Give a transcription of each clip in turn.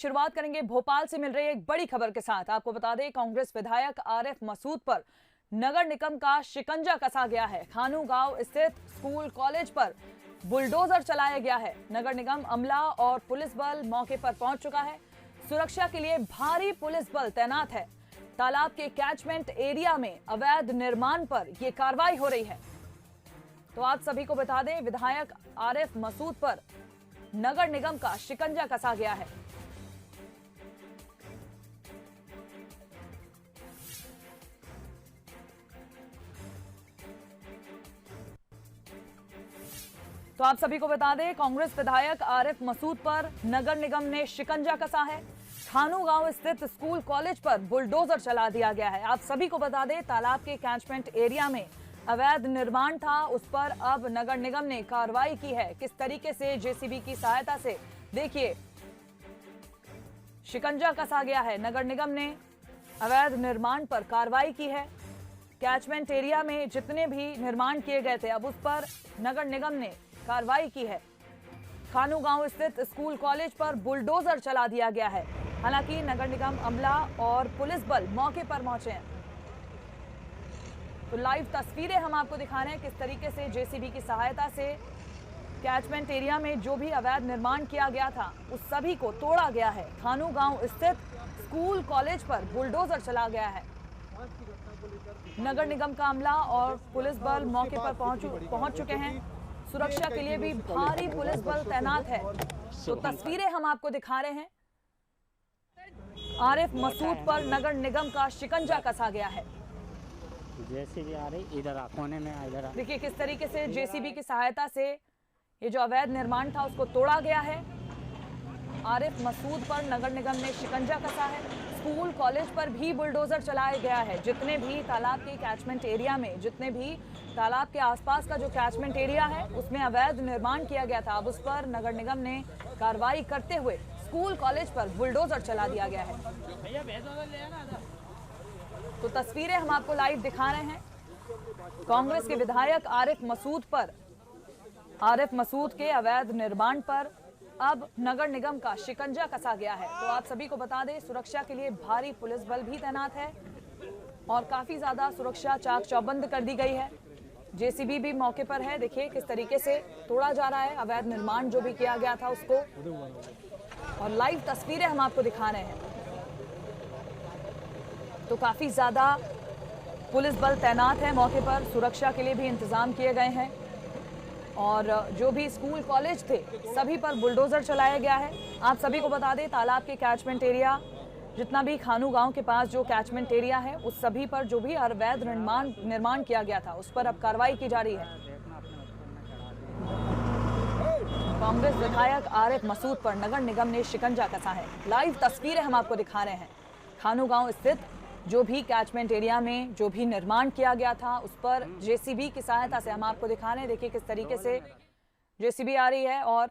शुरुआत करेंगे भोपाल से मिल रही एक बड़ी खबर के साथ। आपको बता दें, कांग्रेस विधायक आरिफ मसूद पर नगर निगम का शिकंजा कसा गया है। खानू गांव स्थित स्कूल कॉलेज पर बुलडोजर चलाया गया है। नगर निगम अमला और पुलिस बल मौके पर पहुंच चुका है। सुरक्षा के लिए भारी पुलिस बल तैनात है। तालाब के कैचमेंट एरिया में अवैध निर्माण पर यह कार्रवाई हो रही है। तो आप सभी को बता दें, विधायक आरिफ मसूद पर नगर निगम का शिकंजा कसा गया है। तो आप सभी को बता दें, कांग्रेस विधायक आरिफ मसूद पर नगर निगम ने शिकंजा कसा है। खानू गांव स्थित स्कूल कॉलेज पर बुलडोजर चला दिया गया है। आप सभी को बता दें, तालाब के कैचमेंट एरिया में अवैध निर्माण था, उस पर अब नगर निगम ने कार्रवाई की है। किस तरीके से जेसीबी की सहायता से, देखिए, शिकंजा कसा गया है। नगर निगम ने अवैध निर्माण पर कार्रवाई की है। कैचमेंट एरिया में जितने भी निर्माण किए गए थे, अब उस पर नगर निगम ने कार्रवाई की है। खानू गांव स्थित स्कूल कॉलेज पर बुलडोजर चला दिया गया है। हालांकि नगर निगम अमला और पुलिस बल मौके पर पहुंचे हैं। तो लाइव तस्वीरें हम आपको दिखा रहे हैं किस तरीके से जेसीबी की सहायता से कैचमेंट एरिया में जो भी अवैध निर्माण किया गया था, उस सभी को तोड़ा गया है। खानू गांव स्थित स्कूल कॉलेज पर बुलडोजर चला गया है। नगर निगम का अमला और पुलिस बल मौके पर पहुंच चुके हैं। सुरक्षा के लिए भी भारी पुलिस बल तैनात है। तो तस्वीरें हम आपको दिखा रहे हैं। आरिफ मसूद पर नगर निगम का शिकंजा कसा गया है। जेसीबी आ रही, इधर आ, कोने में आ, इधर आ। देखिए किस तरीके से जेसीबी की सहायता से ये जो अवैध निर्माण था उसको तोड़ा गया है। आरिफ मसूद पर नगर निगम ने शिकंजा कसा है। स्कूल कॉलेज पर भी बुलडोजर चलाया गया है। जितने भी तालाब के कैचमेंट एरिया में, जितने भी तालाब के आसपास का जो कैचमेंट एरिया है, उसमें अवैध निर्माण किया गया था, अब उस पर नगर निगम ने कार्रवाई करते हुए स्कूल कॉलेज पर बुलडोजर चला दिया गया है। तो तस्वीरें हम आपको लाइव दिखा रहे हैं। कांग्रेस के विधायक आरिफ मसूद के अवैध निर्माण पर अब नगर निगम का शिकंजा कसा गया है। तो आप सभी को बता दें, सुरक्षा के लिए भारी पुलिस बल भी तैनात है और काफी ज्यादा सुरक्षा चाक चौबंद कर दी गई है। जेसीबी भी मौके पर है। देखिए किस तरीके से तोड़ा जा रहा है अवैध निर्माण जो भी किया गया था उसको, और लाइव तस्वीरें हम आपको दिखा रहे हैं। तो काफी ज्यादा पुलिस बल तैनात है मौके पर। सुरक्षा के लिए भी इंतजाम किए गए हैं और जो भी स्कूल कॉलेज थे सभी पर बुलडोजर चलाया गया है। आप सभी को बता दें, तालाब के कैचमेंट एरिया, जितना भी खानू गांव के पास जो कैचमेंट एरिया है, उस सभी पर जो भी अवैध निर्माण किया गया था, उस पर अब कार्रवाई की जा रही है। कांग्रेस विधायक आरिफ मसूद पर नगर निगम ने शिकंजा कसा है। लाइव तस्वीरें हम आपको दिखा रहे हैं। खानू गांव स्थित जो भी कैचमेंट एरिया में जो भी निर्माण किया गया था, उस पर जेसीबी की सहायता से हम आपको दिखा रहे हैं। देखिए किस तरीके से जेसीबी आ रही है और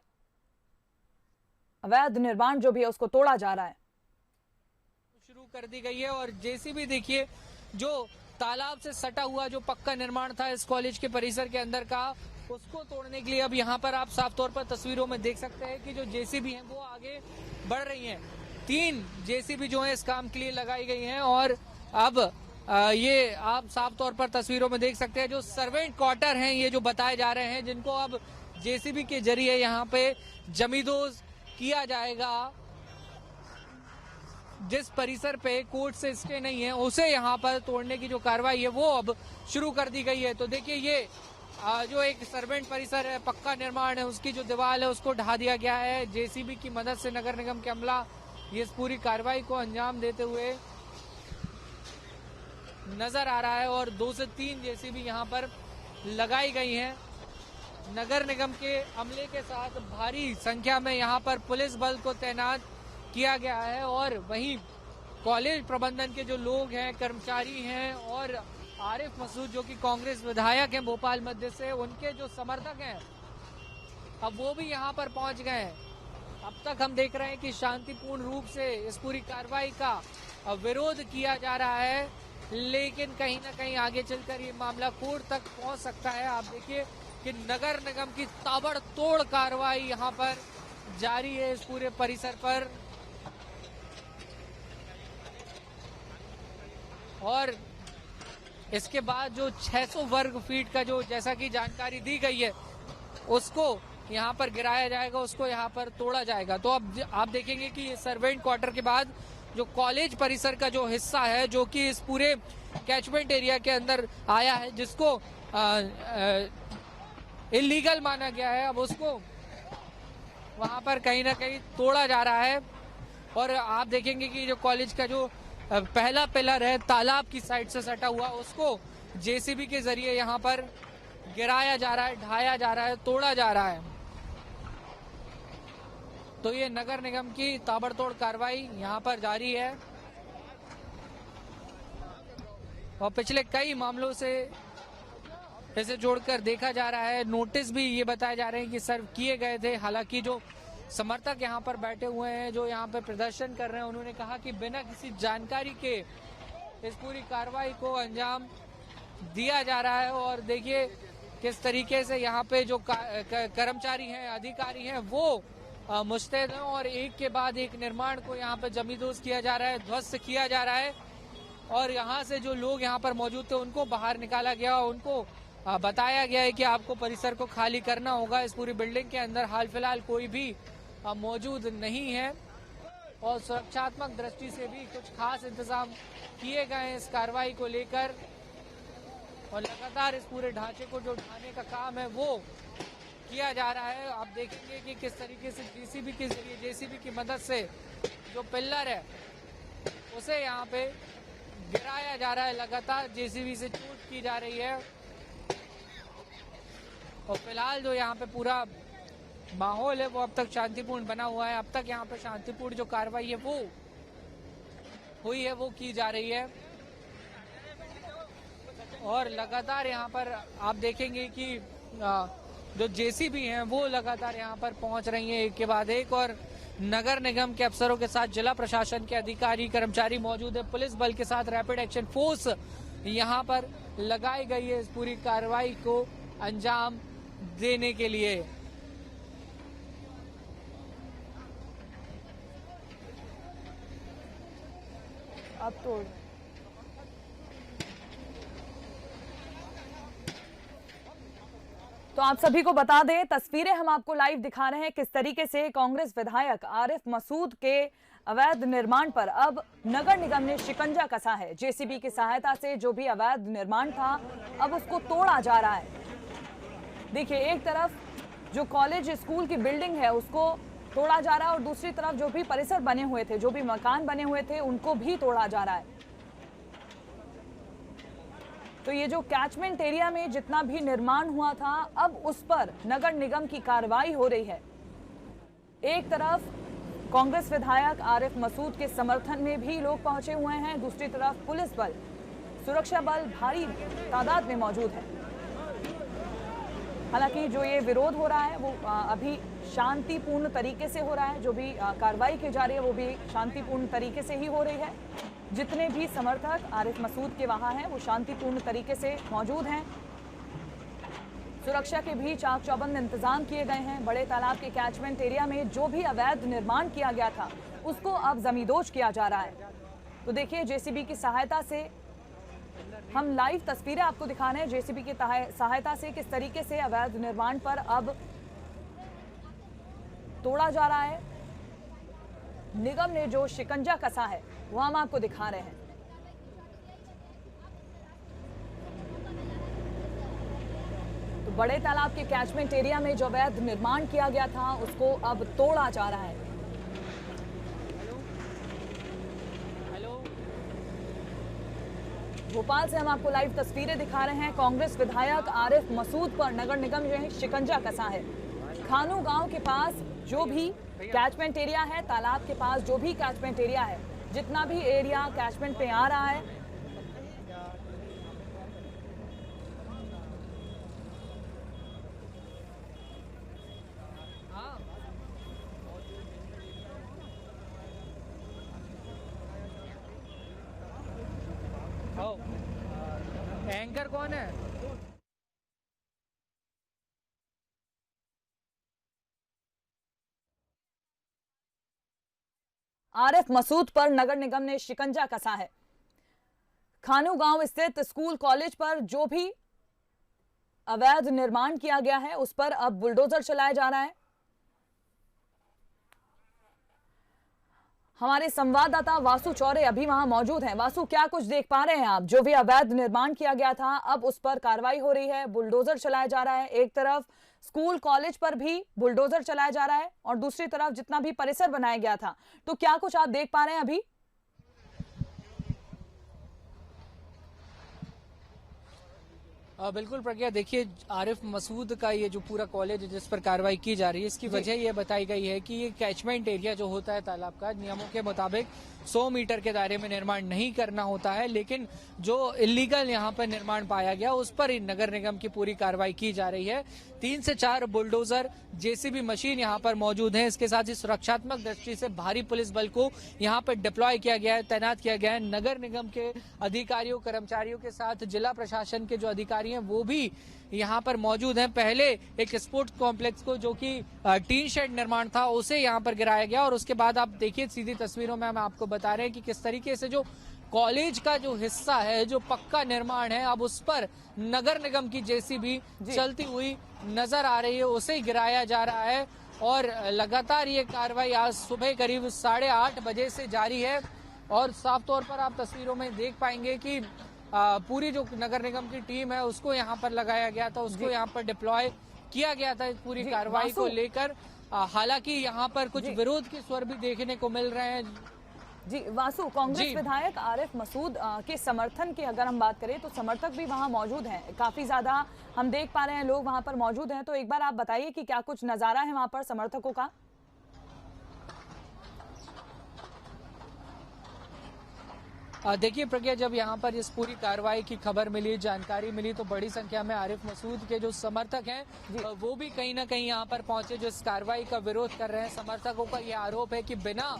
अवैध निर्माण जो भी है उसको तोड़ा जा रहा है। शुरू कर दी गई है और जेसीबी देखिए, जो तालाब से सटा हुआ जो पक्का निर्माण था इस कॉलेज के परिसर के अंदर का, उसको तोड़ने के लिए अब यहाँ पर आप साफ तौर पर तस्वीरों में देख सकते हैं कि जो जेसीबी हैं वो आगे बढ़ रही हैं। 3 जेसीबी जो है इस काम के लिए लगाई गई हैं और अब ये आप साफ तौर पर तस्वीरों में देख सकते हैं, जो सर्वेंट क्वार्टर हैं ये जो बताए जा रहे हैं, जिनको अब जेसीबी के जरिए यहाँ पे जमींदोज किया जाएगा। जिस परिसर पे कोर्ट से स्टे नहीं है, उसे यहाँ पर तोड़ने की जो कार्रवाई है वो अब शुरू कर दी गई है। तो देखिए, ये जो एक सर्वेंट परिसर है, पक्का निर्माण है, उसकी जो दीवार है उसको ढा दिया गया है। जेसीबी की मदद से नगर निगम के अमला ये इस पूरी कार्रवाई को अंजाम देते हुए नजर आ रहा है और 2 से 3 जेसीबी यहाँ पर लगाई गई हैं। नगर निगम के अमले के साथ भारी संख्या में यहाँ पर पुलिस बल को तैनात किया गया है और वहीं कॉलेज प्रबंधन के जो लोग हैं, कर्मचारी हैं और आरिफ मसूद जो कि कांग्रेस विधायक हैं भोपाल मध्य से, उनके जो समर्थक हैं अब वो भी यहाँ पर पहुंच गए हैं। अब तक हम देख रहे हैं कि शांतिपूर्ण रूप से इस पूरी कार्रवाई का विरोध किया जा रहा है, लेकिन कहीं ना कहीं आगे चलकर ये मामला कोर्ट तक पहुंच सकता है। आप देखिए कि नगर निगम की ताबड़तोड़ कार्रवाई यहाँ पर जारी है इस पूरे परिसर पर। और इसके बाद जो 600 वर्ग फीट का जो जैसा कि जानकारी दी गई है उसको यहाँ पर गिराया जाएगा, उसको यहाँ पर तोड़ा जाएगा। तो अब आप देखेंगे कि सर्वेंट क्वार्टर के बाद जो कॉलेज परिसर का जो हिस्सा है जो कि इस पूरे कैचमेंट एरिया के अंदर आया है, जिसको इलीगल माना गया है, अब उसको वहां पर कहीं ना कहीं तोड़ा जा रहा है। और आप देखेंगे कि जो कॉलेज का जो पहला पिलर है तालाब की साइड से सटा हुआ, उसको जेसीबी के जरिए यहाँ पर गिराया जा रहा है, ढाया जा रहा है, तोड़ा जा रहा है। तो ये नगर निगम की ताबड़तोड़ कार्रवाई यहाँ पर जारी है और पिछले कई मामलों से इसे जोड़कर देखा जा रहा है। नोटिस भी ये बताए जा रहे हैं कि सर्व किए गए थे। हालांकि जो समर्थक यहाँ पर बैठे हुए हैं, जो यहाँ पर प्रदर्शन कर रहे हैं, उन्होंने कहा कि बिना किसी जानकारी के इस पूरी कार्रवाई को अंजाम दिया जा रहा है। और देखिए किस तरीके से यहाँ पे जो कर्मचारी हैं, अधिकारी हैं, वो मुस्तैद हैं और एक के बाद एक निर्माण को यहाँ पे जमींदोज किया जा रहा है, ध्वस्त किया जा रहा है। और यहाँ से जो लोग यहाँ पर मौजूद थे उनको बाहर निकाला गया, उनको बताया गया है कि आपको परिसर को खाली करना होगा। इस पूरी बिल्डिंग के अंदर हाल फिलहाल कोई भी मौजूद नहीं है और सुरक्षात्मक दृष्टि से भी कुछ खास इंतजाम किए गए हैं इस कार्रवाई को लेकर। और लगातार इस पूरे ढांचे को जो ढाने का काम है वो किया जा रहा है। आप देखेंगे कि किस तरीके से जेसीबी के जरिए, जेसीबी की मदद से जो पिलर है उसे यहाँ पे गिराया जा रहा है। लगातार जेसीबी से चूट की जा रही है और फिलहाल जो यहाँ पे पूरा माहौल है वो अब तक शांतिपूर्ण बना हुआ है। अब तक यहाँ पे शांतिपूर्ण जो कार्रवाई है वो हुई है, वो की जा रही है। और लगातार यहाँ पर आप देखेंगे कि जो जेसीबी हैं वो लगातार यहाँ पर पहुंच रही हैं एक के बाद एक। और नगर निगम के अफसरों के साथ जिला प्रशासन के अधिकारी कर्मचारी मौजूद है, पुलिस बल के साथ रैपिड एक्शन फोर्स यहाँ पर लगाई गई है इस पूरी कार्रवाई को अंजाम देने के लिए। अब तो आप सभी को बता दें, तस्वीरें हम आपको लाइव दिखा रहे हैं किस तरीके से कांग्रेस विधायक आरिफ मसूद के अवैध निर्माण पर अब नगर निगम ने शिकंजा कसा है। जेसीबी की सहायता से जो भी अवैध निर्माण था अब उसको तोड़ा जा रहा है। देखिए, एक तरफ जो कॉलेज स्कूल की बिल्डिंग है उसको तोड़ा जा रहा है और दूसरी तरफ जो भी परिसर बने हुए थे, जो भी मकान बने हुए थे, उनको भी तोड़ा जा रहा है। तो ये जो कैचमेंट एरिया में जितना भी निर्माण हुआ था अब उस पर नगर निगम की कार्रवाई हो रही है। एक तरफ कांग्रेस विधायक आरिफ मसूद के समर्थन में भी लोग पहुंचे हुए हैं, दूसरी तरफ पुलिस बल, सुरक्षा बल भारी तादाद में मौजूद है। हालांकि जो ये विरोध हो रहा है वो अभी शांतिपूर्ण तरीके से हो रहा है। जो भी कार्रवाई की जा रही है वो भी शांतिपूर्ण तरीके से ही हो रही है। जितने भी समर्थक आरिफ मसूद के वहां हैं वो शांतिपूर्ण तरीके से मौजूद हैं। सुरक्षा के भी चाक चौबंद इंतजाम किए गए हैं। बड़े तालाब के कैचमेंट एरिया में जो भी अवैध निर्माण किया गया था उसको अब जमींदोज किया जा रहा है। तो देखिए, जेसीबी की सहायता से हम लाइव तस्वीरें आपको दिखा रहे हैं। जेसीबी की सहायता से किस तरीके से अवैध निर्माण पर अब तोड़ा जा रहा है। निगम ने जो शिकंजा कसा है वो हम आपको दिखा रहे हैं। तो बड़े तालाब के कैचमेंट एरिया में जो अवैध निर्माण किया गया था उसको अब तोड़ा जा रहा है। भोपाल से हम आपको लाइव तस्वीरें दिखा रहे हैं। कांग्रेस विधायक आरिफ मसूद पर नगर निगम जो है शिकंजा कसा है। खानू गांव के पास जो भी कैचमेंट एरिया है, तालाब के पास जो भी कैचमेंट एरिया है, जितना भी एरिया कैचमेंट पे आ रहा है, एंकर कौन है? आरिफ मसूद पर नगर निगम ने शिकंजा कसा है। खानू गांव स्थित स्कूल कॉलेज पर जो भी अवैध निर्माण किया गया है उस पर अब बुलडोजर चलाया जा रहा है। हमारे संवाददाता वासु चौरे अभी वहां मौजूद हैं। वासु, क्या कुछ देख पा रहे हैं आप? जो भी अवैध निर्माण किया गया था अब उस पर कार्रवाई हो रही है, बुलडोजर चलाया जा रहा है। एक तरफ स्कूल कॉलेज पर भी बुलडोजर चलाया जा रहा है और दूसरी तरफ जितना भी परिसर बनाया गया था, तो क्या कुछ आप देख पा रहे हैं अभी? बिल्कुल प्रज्ञा, देखिए आरिफ मसूद का ये जो पूरा कॉलेज है जिस पर कार्रवाई की जा रही है, इसकी वजह ये बताई गई है कि ये कैचमेंट एरिया जो होता है तालाब का, नियमों के मुताबिक 100 मीटर के दायरे में निर्माण नहीं करना होता है, लेकिन जो इलीगल यहाँ पर निर्माण पाया गया उस पर नगर निगम की पूरी कार्रवाई की जा रही है। 3 से 4 बुलडोजर, जेसीबी मशीन यहाँ पर मौजूद है। इसके साथ ही सुरक्षात्मक दृष्टि से भारी पुलिस बल को यहाँ पर डिप्लॉय किया गया है, तैनात किया गया है। नगर निगम के अधिकारियों, कर्मचारियों के साथ जिला प्रशासन के जो अधिकारी हैं वो भी यहाँ पर मौजूद हैं। पहले एक स्पोर्ट्स कॉम्प्लेक्स को, जो कि टीन शेड निर्माण था, उसे यहाँ पर गिराया गया और उसके बाद आप देखिए सीधी तस्वीरों में हम आपको बता रहे हैं कि किस तरीके से जो कॉलेज का जो हिस्सा है, जो पक्का निर्माण है, अब उस पर नगर निगम की जेसीबी चलती हुई नजर आ रही है, उसे गिराया जा रहा है। और लगातार ये कार्रवाई आज सुबह करीब 8:30 बजे से जारी है और साफ तौर पर आप तस्वीरों में देख पाएंगे कि पूरी जो नगर निगम की टीम है उसको यहाँ पर लगाया गया था, उसको यहाँ पर डिप्लॉय किया गया था इस पूरी कार्रवाई को लेकर। हालांकि यहाँ पर कुछ विरोध के स्वर भी देखने को मिल रहे हैं। जी वासु, कांग्रेस विधायक आरिफ मसूद के समर्थन की अगर हम बात करें तो समर्थक भी वहां मौजूद हैं, काफी ज्यादा हम देख पा रहे हैं लोग वहां पर मौजूद हैं। तो एक बार आप बताइए कि क्या कुछ नजारा है वहां पर समर्थकों का? देखिए प्रज्ञा, जब यहाँ पर इस पूरी कार्रवाई की खबर मिली, जानकारी मिली, तो बड़ी संख्या में आरिफ मसूद के जो समर्थक हैं वो भी कहीं ना कहीं यहाँ पर पहुंचे, जो इस कार्रवाई का विरोध कर रहे हैं। समर्थकों का ये आरोप है कि बिना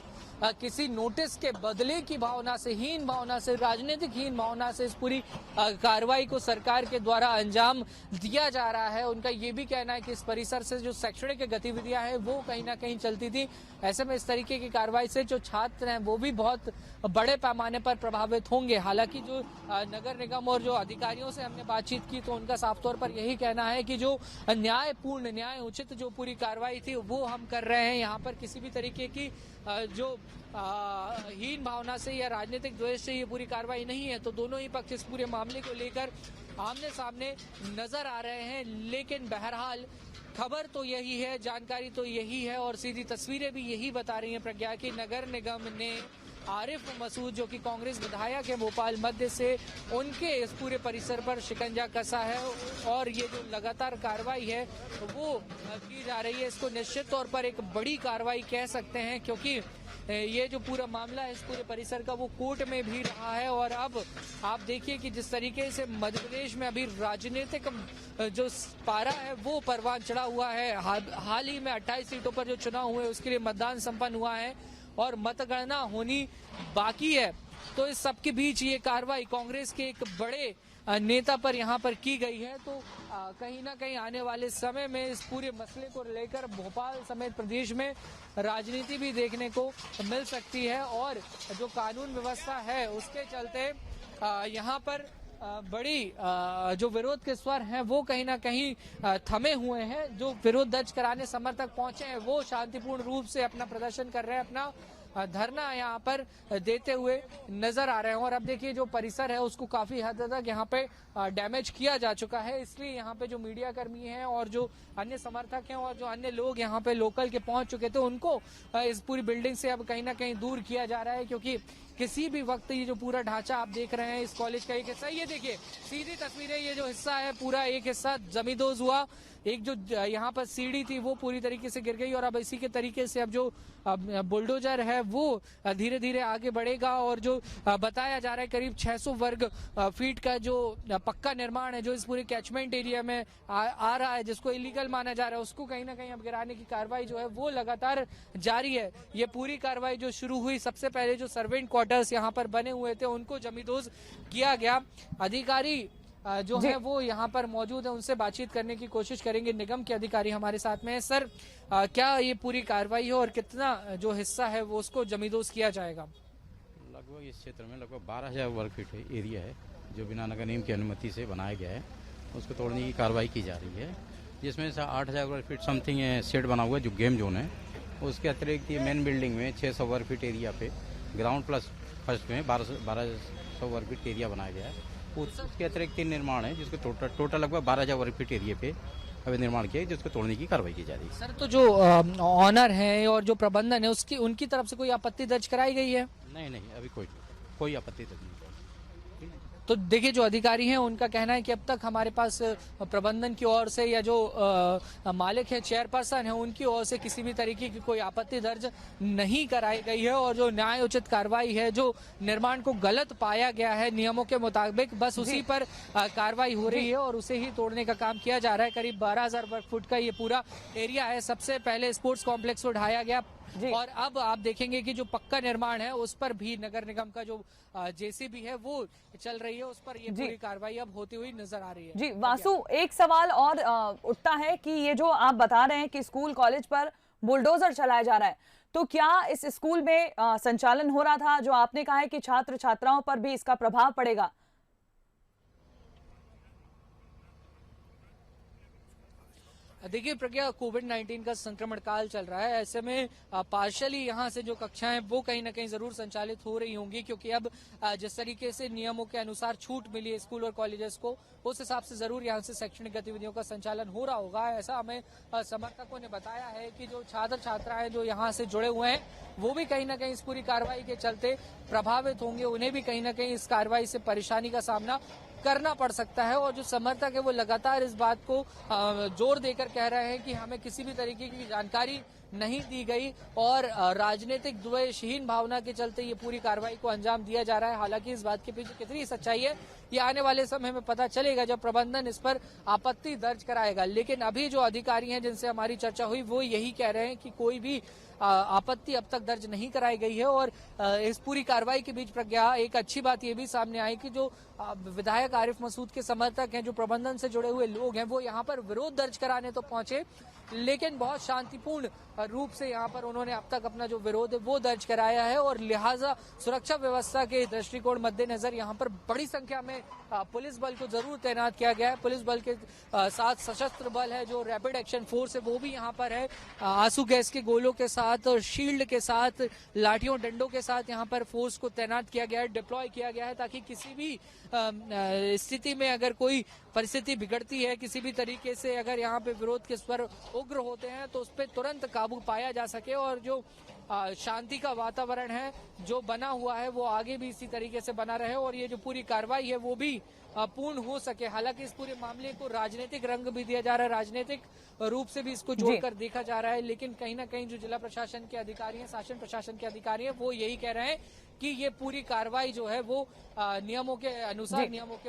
किसी नोटिस के बदले की भावना से, हीन भावना से, राजनीतिक हीन भावना से इस पूरी कार्रवाई को सरकार के द्वारा अंजाम दिया जा रहा है। उनका ये भी कहना है कि इस परिसर से जो शैक्षणिक गतिविधियां हैं वो कहीं ना कहीं चलती थी। ऐसे में इस तरीके की कार्रवाई से जो छात्र हैं वो भी बहुत बड़े पैमाने पर प्रभावित होंगे। हालांकि जो नगर निगम और जो अधिकारियों से हमने बातचीत की तो उनका साफ तौर पर यही कहना है कि जो न्यायपूर्ण, न्याय उचित जो पूरी कार्रवाई थी वो हम कर रहे हैं। यहाँ पर किसी भी तरीके की जो हीन भावना से या राजनीतिक द्वेष से ये पूरी कार्रवाई नहीं है। तो दोनों ही पक्ष इस पूरे मामले को लेकर आमने सामने नजर आ रहे हैं। लेकिन बहरहाल खबर तो यही है, जानकारी तो यही है और सीधी तस्वीरें भी यही बता रही हैं प्रज्ञा की नगर निगम ने आरिफ मसूद, जो कि कांग्रेस विधायक है भोपाल मध्य से, उनके इस पूरे परिसर पर शिकंजा कसा है और ये जो लगातार कार्रवाई है वो की जा रही है। इसको निश्चित तौर पर एक बड़ी कार्रवाई कह सकते हैं, क्योंकि ये जो पूरा मामला है इस पूरे परिसर का वो कोर्ट में भी रहा है। और अब आप देखिए कि जिस तरीके से मध्य प्रदेश में अभी राजनीतिक जो पारा है वो परवान चढ़ा हुआ है। हाल ही में 28 सीटों पर जो चुनाव हुए उसके लिए मतदान संपन्न हुआ है और मतगणना होनी बाकी है। तो इस सब के बीच ये कार्रवाई कांग्रेस के एक बड़े नेता पर यहाँ पर की गई है। तो कहीं ना कहीं आने वाले समय में इस पूरे मसले को लेकर भोपाल समेत प्रदेश में राजनीति भी देखने को मिल सकती है और जो कानून व्यवस्था है उसके चलते यहाँ पर बड़ी जो विरोध के स्वर हैं वो कहीं ना कहीं थमे हुए हैं। जो विरोध दर्ज कराने समर्थक पहुंचे हैं वो शांतिपूर्ण रूप से अपना प्रदर्शन कर रहे हैं, अपना धरना यहाँ पर देते हुए नजर आ रहे हैं। और अब देखिए जो परिसर है उसको काफी हद तक यहाँ पे डैमेज किया जा चुका है, इसलिए यहाँ पे जो मीडिया कर्मी हैं और जो अन्य समर्थक हैं और जो अन्य लोग यहाँ पे लोकल के पहुंच चुके थे उनको इस पूरी बिल्डिंग से अब कहीं ना कहीं दूर किया जा रहा है, क्योंकि किसी भी वक्त ये जो पूरा ढांचा आप देख रहे हैं इस कॉलेज का एक हिस्सा, ये देखिए सीधी तस्वीरें, ये जो हिस्सा है पूरा एक हिस्सा जमींदोज हुआ। एक जो यहाँ पर सीढ़ी थी वो पूरी तरीके से गिर गई और अब इसी के तरीके से अब जो बुलडोजर है वो धीरे धीरे आगे बढ़ेगा और जो बताया जा रहा है करीब 600 वर्ग फीट का जो पक्का निर्माण है जो इस पूरे कैचमेंट एरिया में आ रहा है, जिसको इलीगल माना जा रहा है, उसको कहीं ना कहीं अब गिराने की कार्रवाई जो है वो लगातार जारी है। ये पूरी कार्रवाई जो शुरू हुई, सबसे पहले जो सर्वेंट क्वार्टर्स यहाँ पर बने हुए थे उनको जमींदोज किया गया। अधिकारी जो है वो यहाँ पर मौजूद है, उनसे बातचीत करने की कोशिश करेंगे। निगम के अधिकारी हमारे साथ में है। सर, क्या ये पूरी कार्रवाई है और कितना जो हिस्सा है वो उसको जमींदोज किया जाएगा? लगभग इस क्षेत्र में लगभग 12,000 वर्ग फीट एरिया है जो बिना नगर निगम की अनुमति से बनाया गया है। उसको तोड़ने की कार्रवाई की जा रही है, जिसमें से 8,000 वर्ग फीट समथिंग शेड बना हुआ है जो गेम जोन है। उसके अतिरिक्त ये मेन बिल्डिंग में 600 वर्ग फीट एरिया पे ग्राउंड प्लस फर्स्ट में 1200 वर्ग फीट एरिया बनाया गया है। उसके अतिरिक्त 3 निर्माण है जिसको टोटल लगभग 12,000 वर्ग फीट एरिया पे अभी निर्माण किया है, जिसको तोड़ने की कार्रवाई की जा रही है। सर, तो जो ऑनर है और जो प्रबंधन है उसकी उनकी तरफ से कोई आपत्ति दर्ज कराई गई है? नहीं, अभी कोई आपत्ति तक नहीं। तो देखिए, जो अधिकारी हैं उनका कहना है कि अब तक हमारे पास प्रबंधन की ओर से या जो मालिक है, चेयरपर्सन है, उनकी ओर से किसी भी तरीके की कोई आपत्ति दर्ज नहीं कराई गई है और जो न्याय उचित कार्रवाई है, जो निर्माण को गलत पाया गया है नियमों के मुताबिक, बस उसी पर कार्रवाई हो रही है और उसे ही तोड़ने का काम किया जा रहा है। करीब 12,000 वर्ग फुट का ये पूरा एरिया है। सबसे पहले स्पोर्ट्स कॉम्प्लेक्स को ढाया गया और अब आप देखेंगे कि जो पक्का निर्माण है उस पर भी नगर निगम का जो जेसीबी है वो चल रही है, उस पर ये पूरी कार्रवाई अब होती हुई नजर आ रही है। जी वासु, एक सवाल और उठता है कि ये जो आप बता रहे हैं कि स्कूल कॉलेज पर बुलडोजर चलाया जा रहा है, तो क्या इस स्कूल में संचालन हो रहा था? जो आपने कहा है कि छात्र छात्राओं पर भी इसका प्रभाव पड़ेगा। देखिए प्रज्ञा, कोविड-19 का संक्रमण काल चल रहा है, ऐसे में पार्शियली यहाँ से जो कक्षाएं वो कहीं ना कहीं जरूर संचालित हो रही होंगी, क्योंकि अब जिस तरीके से नियमों के अनुसार छूट मिली है स्कूल और कॉलेजेस को, उस हिसाब से जरूर यहाँ से शैक्षणिक गतिविधियों का संचालन हो रहा होगा। ऐसा हमें समर्थकों ने बताया है कि जो छात्र छात्राएं जो यहाँ से जुड़े हुए हैं वो भी कहीं ना कहीं इस पूरी कार्रवाई के चलते प्रभावित होंगे, उन्हें भी कहीं ना कहीं इस कार्रवाई से परेशानी का सामना करना पड़ सकता है। और जो समर्थक है वो लगातार इस बात को जोर देकर कह रहे हैं कि हमें किसी भी तरीके की जानकारी नहीं दी गई और राजनीतिक द्वेषहीन भावना के चलते ये पूरी कार्रवाई को अंजाम दिया जा रहा है। हालांकि इस बात के पीछे कितनी सच्चाई है ये आने वाले समय में पता चलेगा जब प्रबंधन इस पर आपत्ति दर्ज कराएगा। लेकिन अभी जो अधिकारी हैं जिनसे हमारी चर्चा हुई वो यही कह रहे हैं कि कोई भी आपत्ति अब तक दर्ज नहीं कराई गई है। और इस पूरी कार्रवाई के बीच प्रज्ञा, एक अच्छी बात ये भी सामने आई कि जो विधायक आरिफ मसूद के समर्थक हैं, जो प्रबंधन से जुड़े हुए लोग हैं, वो यहाँ पर विरोध दर्ज कराने तो पहुंचे, लेकिन बहुत शांतिपूर्ण रूप से यहाँ पर उन्होंने अब तक अपना जो विरोध है वो दर्ज कराया है। और लिहाजा सुरक्षा व्यवस्था के दृष्टिकोण मद्देनजर यहाँ पर बड़ी संख्या में पुलिस बल को जरूर तैनात किया गया है। पुलिस बल के साथ सशस्त्र बल है, जो रैपिड एक्शन फोर्स है वो भी यहाँ पर है। आंसू गैस के गोलों के साथ और शील्ड के साथ, लाठियों डंडों के साथ यहाँ पर फोर्स को तैनात किया गया है, डिप्लॉय किया गया है, ताकि किसी भी स्थिति में अगर कोई परिस्थिति बिगड़ती है, किसी भी तरीके से अगर यहाँ पे विरोध के स्वर उग्र होते हैं तो उस पर तुरंत काबू पाया जा सके और जो शांति का वातावरण है जो बना हुआ है वो आगे भी इसी तरीके से बना रहे और ये जो पूरी कार्रवाई है वो भी पूर्ण हो सके। हालांकि इस पूरे मामले को राजनीतिक रंग भी दिया जा रहा है, राजनीतिक रूप से भी इसको जोड़कर देखा जा रहा है, लेकिन कहीं ना कहीं जो जिला प्रशासन के अधिकारी हैं, शासन प्रशासन के अधिकारी हैं, वो यही कह रहे हैं कि ये पूरी कार्रवाई जो है वो नियमों के अनुसार, नियमों के